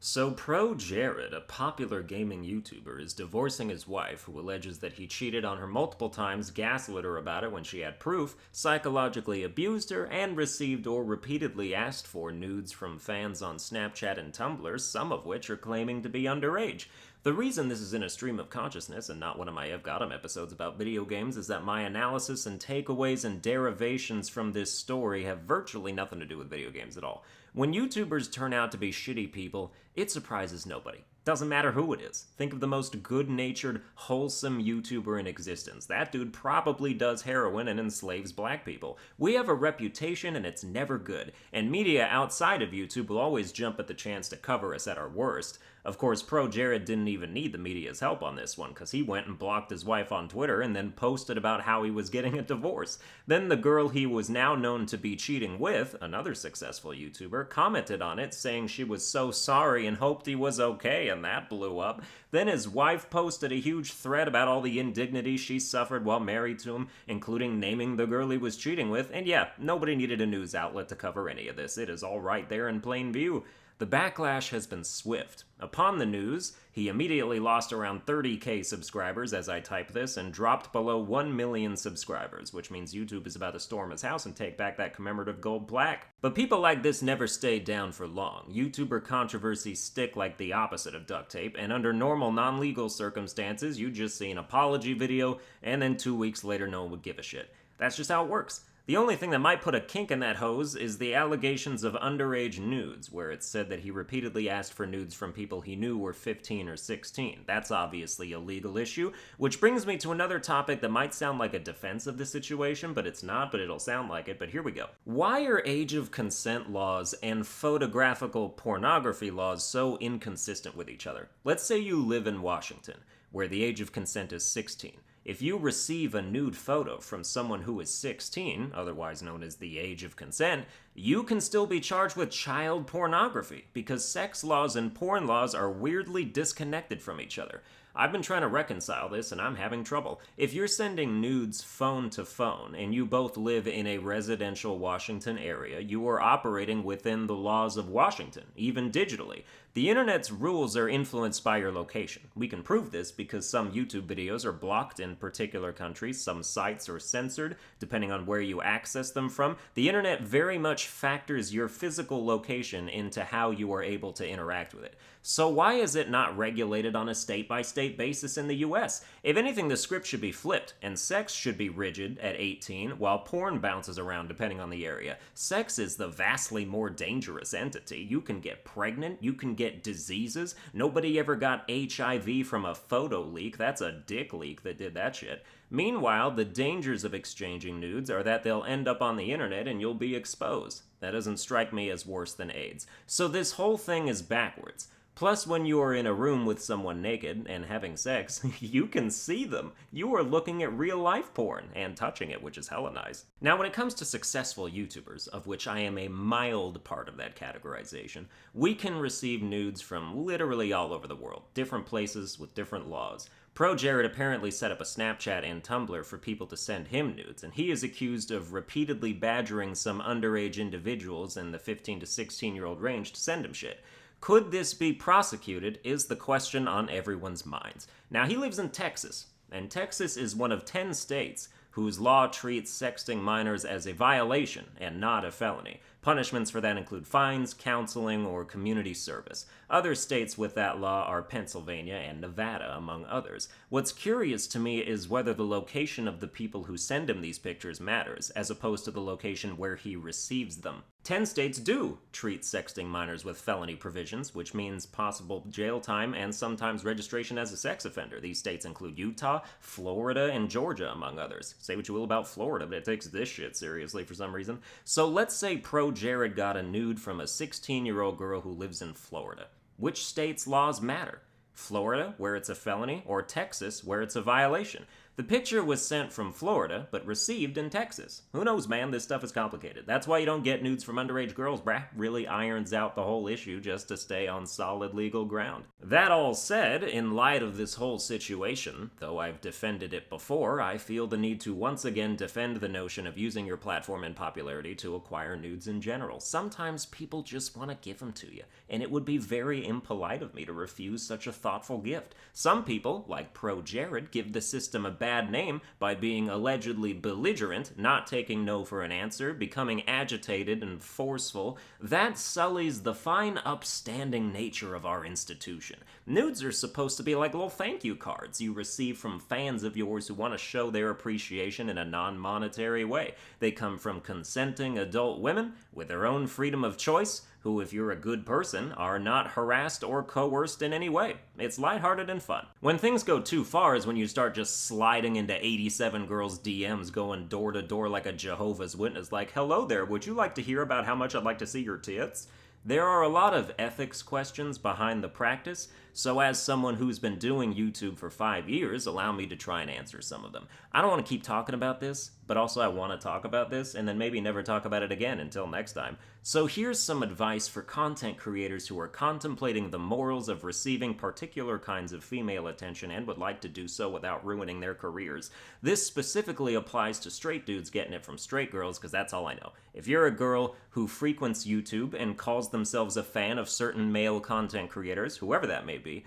So, ProJared, a popular gaming YouTuber, is divorcing his wife, who alleges that he cheated on her multiple times, gaslit her about it when she had proof, psychologically abused her, and received or repeatedly asked for nudes from fans on Snapchat and Tumblr, some of which are claiming to be underage. The reason this is in a stream of consciousness and not one of my I've Got 'em episodes about video games is that my analysis and takeaways and derivations from this story have virtually nothing to do with video games at all. When YouTubers turn out to be shitty people, it surprises nobody. Doesn't matter who it is. Think of the most good-natured, wholesome YouTuber in existence. That dude probably does heroin and enslaves black people. We have a reputation and it's never good. And media outside of YouTube will always jump at the chance to cover us at our worst. Of course, ProJared didn't even need the media's help on this one, because he went and blocked his wife on Twitter and then posted about how he was getting a divorce. Then the girl he was now known to be cheating with, another successful YouTuber, commented on it, saying she was so sorry and hoped he was okay, and that blew up. Then his wife posted a huge thread about all the indignity she suffered while married to him, including naming the girl he was cheating with, and yeah, nobody needed a news outlet to cover any of this. It is all right there in plain view. The backlash has been swift. Upon the news, he immediately lost around 30k subscribers as I type this and dropped below 1 million subscribers, which means YouTube is about to storm his house and take back that commemorative gold plaque. But people like this never stay down for long. YouTuber controversies stick like the opposite of duct tape, and under normal non-legal circumstances, you'd just see an apology video, and then 2 weeks later no one would give a shit. That's just how it works. The only thing that might put a kink in that hose is the allegations of underage nudes, where it's said that he repeatedly asked for nudes from people he knew were 15 or 16. That's obviously a legal issue, which brings me to another topic that might sound like a defense of the situation, but it's not, but it'll sound like it, but here we go. Why are age of consent laws and photographical pornography laws so inconsistent with each other? Let's say you live in Washington, where the age of consent is 16. If you receive a nude photo from someone who is 16, otherwise known as the age of consent, you can still be charged with child pornography because sex laws and porn laws are weirdly disconnected from each other. I've been trying to reconcile this and I'm having trouble. If you're sending nudes phone to phone and you both live in a residential Washington area, you are operating within the laws of Washington, even digitally. The internet's rules are influenced by your location. We can prove this because some YouTube videos are blocked in particular countries, some sites are censored, depending on where you access them from. The internet very much factors your physical location into how you are able to interact with it. So why is it not regulated on a state-by-state basis in the US? If anything, the script should be flipped, and sex should be rigid at 18, while porn bounces around depending on the area. Sex is the vastly more dangerous entity. You can get pregnant, you can get diseases. Nobody ever got HIV from a photo leak. That's a dick leak that did that shit. Meanwhile, the dangers of exchanging nudes are that they'll end up on the internet and you'll be exposed. That doesn't strike me as worse than AIDS. So this whole thing is backwards. Plus, when you are in a room with someone naked and having sex, you can see them. You are looking at real-life porn and touching it, which is hella nice. Now, when it comes to successful YouTubers, of which I am a mild part of that categorization, we can receive nudes from literally all over the world, different places with different laws. ProJared apparently set up a Snapchat and Tumblr for people to send him nudes, and he is accused of repeatedly badgering some underage individuals in the 15 to 16-year-old range to send him shit. Could this be prosecuted is the question on everyone's minds. Now, he lives in Texas, and Texas is one of 10 states whose law treats sexting minors as a violation and not a felony. Punishments for that include fines, counseling, or community service. Other states with that law are Pennsylvania and Nevada, among others. What's curious to me is whether the location of the people who send him these pictures matters, as opposed to the location where he receives them. 10 states do treat sexting minors with felony provisions, which means possible jail time and sometimes registration as a sex offender. These states include Utah, Florida, and Georgia, among others. Say what you will about Florida, but it takes this shit seriously for some reason. So let's say ProJared got a nude from a 16-year-old girl who lives in Florida. Which state's laws matter? Florida, where it's a felony, or Texas, where it's a violation? The picture was sent from Florida, but received in Texas. Who knows, man? This stuff is complicated. That's why you don't get nudes from underage girls, brah. Really irons out the whole issue just to stay on solid legal ground. That all said, in light of this whole situation, though I've defended it before, I feel the need to once again defend the notion of using your platform and popularity to acquire nudes in general. Sometimes people just want to give them to you, and it would be very impolite of me to refuse such a thoughtful gift. Some people, like ProJared, give the system a bad name by being allegedly belligerent, not taking no for an answer, becoming agitated and forceful. That sullies the fine, upstanding nature of our institution. Nudes are supposed to be like little thank you cards you receive from fans of yours who want to show their appreciation in a non-monetary way. They come from consenting adult women with their own freedom of choice, who, if you're a good person, are not harassed or coerced in any way. It's lighthearted and fun. When things go too far is when you start just sliding into 87 girls' DMs, going door to door like a Jehovah's Witness, like, hello there, would you like to hear about how much I'd like to see your tits? There are a lot of ethics questions behind the practice, so as someone who's been doing YouTube for 5 years, allow me to try and answer some of them. I don't want to keep talking about this, but also I want to talk about this, and then maybe never talk about it again until next time. So here's some advice for content creators who are contemplating the morals of receiving particular kinds of female attention and would like to do so without ruining their careers. This specifically applies to straight dudes getting it from straight girls, because that's all I know. If you're a girl who frequents YouTube and calls themselves a fan of certain male content creators, whoever that may be,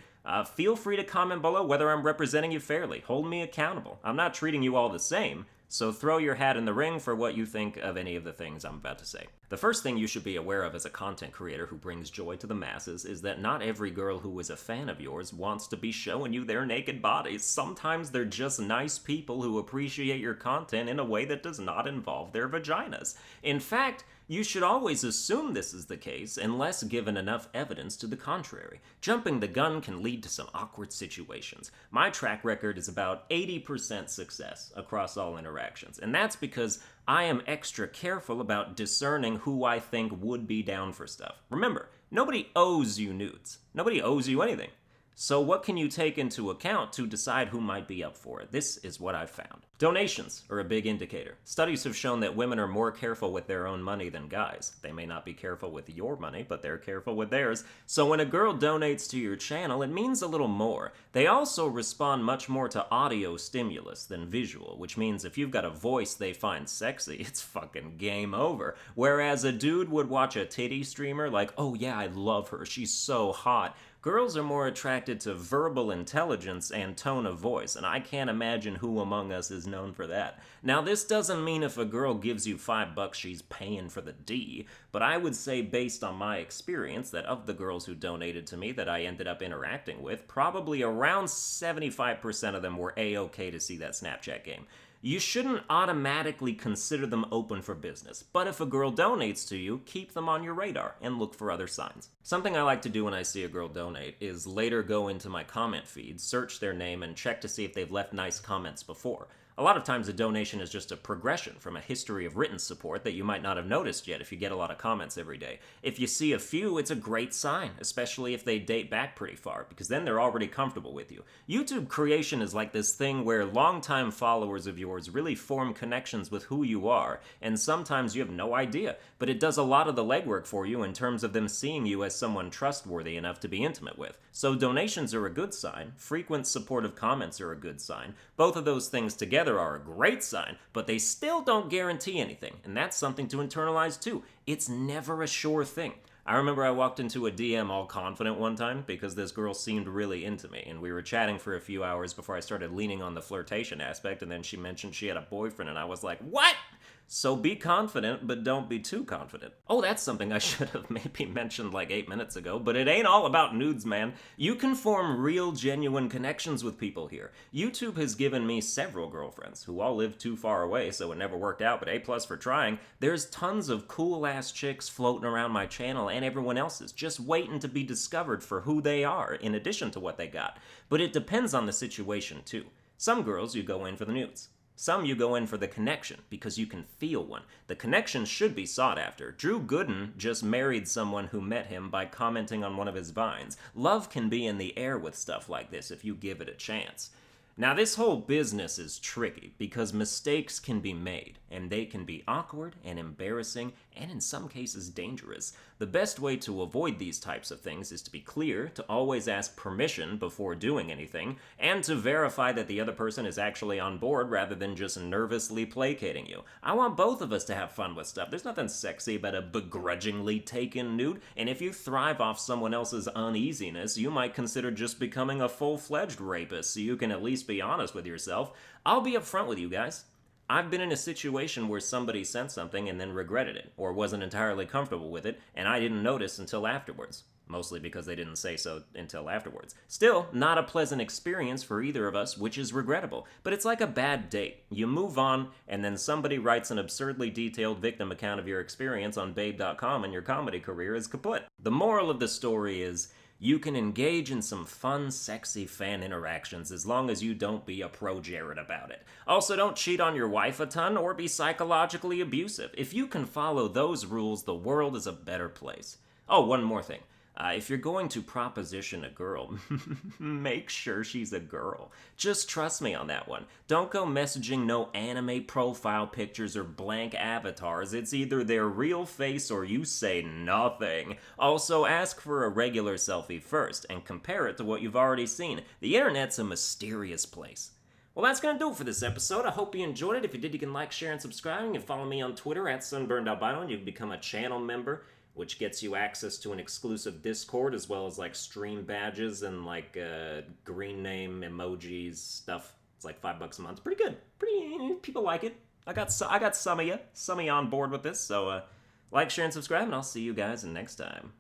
feel free to comment below whether I'm representing you fairly. Hold me accountable. I'm not treating you all the same, so throw your hat in the ring for what you think of any of the things I'm about to say. The first thing you should be aware of as a content creator who brings joy to the masses is that not every girl who is a fan of yours wants to be showing you their naked bodies. Sometimes they're just nice people who appreciate your content in a way that does not involve their vaginas. In fact, you should always assume this is the case unless given enough evidence to the contrary. Jumping the gun can lead to some awkward situations. My track record is about 80% success across all interactions, and that's because I am extra careful about discerning who I think would be down for stuff. Remember, nobody owes you nudes. Nobody owes you anything. So what can you take into account to decide who might be up for it? This is what I've found. Donations are a big indicator. Studies have shown that women are more careful with their own money than guys. They may not be careful with your money, but they're careful with theirs. So when a girl donates to your channel, it means a little more. They also respond much more to audio stimulus than visual, which means if you've got a voice they find sexy, it's fucking game over. Whereas a dude would watch a titty streamer like, oh yeah, I love her, she's so hot. Girls are more attracted to verbal intelligence and tone of voice, and I can't imagine who among us is known for that. Now, this doesn't mean if a girl gives you $5 she's paying for the D, but I would say based on my experience that of the girls who donated to me that I ended up interacting with, probably around 75% of them were A-okay to see that Snapchat game. You shouldn't automatically consider them open for business, but if a girl donates to you, keep them on your radar and look for other signs. Something I like to do when I see a girl donate is later go into my comment feed, search their name, and check to see if they've left nice comments before. A lot of times a donation is just a progression from a history of written support that you might not have noticed yet if you get a lot of comments every day. If you see a few, it's a great sign, especially if they date back pretty far, because then they're already comfortable with you. YouTube creation is like this thing where longtime followers of yours really form connections with who you are, and sometimes you have no idea, but it does a lot of the legwork for you in terms of them seeing you as someone trustworthy enough to be intimate with. So donations are a good sign, frequent supportive comments are a good sign, both of those things together are a great sign, but they still don't guarantee anything, and that's something to internalize too. It's never a sure thing. I remember I walked into a DM all confident one time because this girl seemed really into me, and we were chatting for a few hours before I started leaning on the flirtation aspect, and then she mentioned she had a boyfriend, and I was like, what? So be confident, but don't be too confident. Oh, that's something I should have maybe mentioned like 8 minutes ago, but it ain't all about nudes, man. You can form real, genuine connections with people here. YouTube has given me several girlfriends who all live too far away, so it never worked out, but A+ for trying. There's tons of cool-ass chicks floating around my channel and everyone else's, just waiting to be discovered for who they are, in addition to what they got. But it depends on the situation, too. Some girls, you go in for the nudes. Some you go in for the connection, because you can feel one. The connection should be sought after. Drew Gooden just married someone who met him by commenting on one of his vines. Love can be in the air with stuff like this if you give it a chance. Now, this whole business is tricky because mistakes can be made, and they can be awkward and embarrassing, and in some cases dangerous. The best way to avoid these types of things is to be clear, to always ask permission before doing anything, and to verify that the other person is actually on board rather than just nervously placating you. I want both of us to have fun with stuff. There's nothing sexy about a begrudgingly taken nude, and if you thrive off someone else's uneasiness, you might consider just becoming a full-fledged rapist so you can at least be honest with yourself. I'll be upfront with you guys. I've been in a situation where somebody sent something and then regretted it, or wasn't entirely comfortable with it, and I didn't notice until afterwards. Mostly because they didn't say so until afterwards. Still, not a pleasant experience for either of us, which is regrettable. But it's like a bad date. You move on, and then somebody writes an absurdly detailed victim account of your experience on Babe.com and your comedy career is kaput. The moral of the story is, you can engage in some fun, sexy fan interactions as long as you don't be a ProJared about it. Also, don't cheat on your wife a ton or be psychologically abusive. If you can follow those rules, the world is a better place. Oh, one more thing. If you're going to proposition a girl, make sure she's a girl. Just trust me on that one. Don't go messaging no anime profile pictures or blank avatars. It's either their real face or you say nothing. Also, ask for a regular selfie first and compare it to what you've already seen. The internet's a mysterious place. Well, that's going to do it for this episode. I hope you enjoyed it. If you did, you can like, share, and subscribe. You can follow me on Twitter at Sunburned Albino, and you can become a channel member, which gets you access to an exclusive Discord, as well as like stream badges and like green name emojis stuff. It's like $5 a month. Pretty good. People like it. I got some of you on board with this. So like, share, and subscribe, and I'll see you guys next time.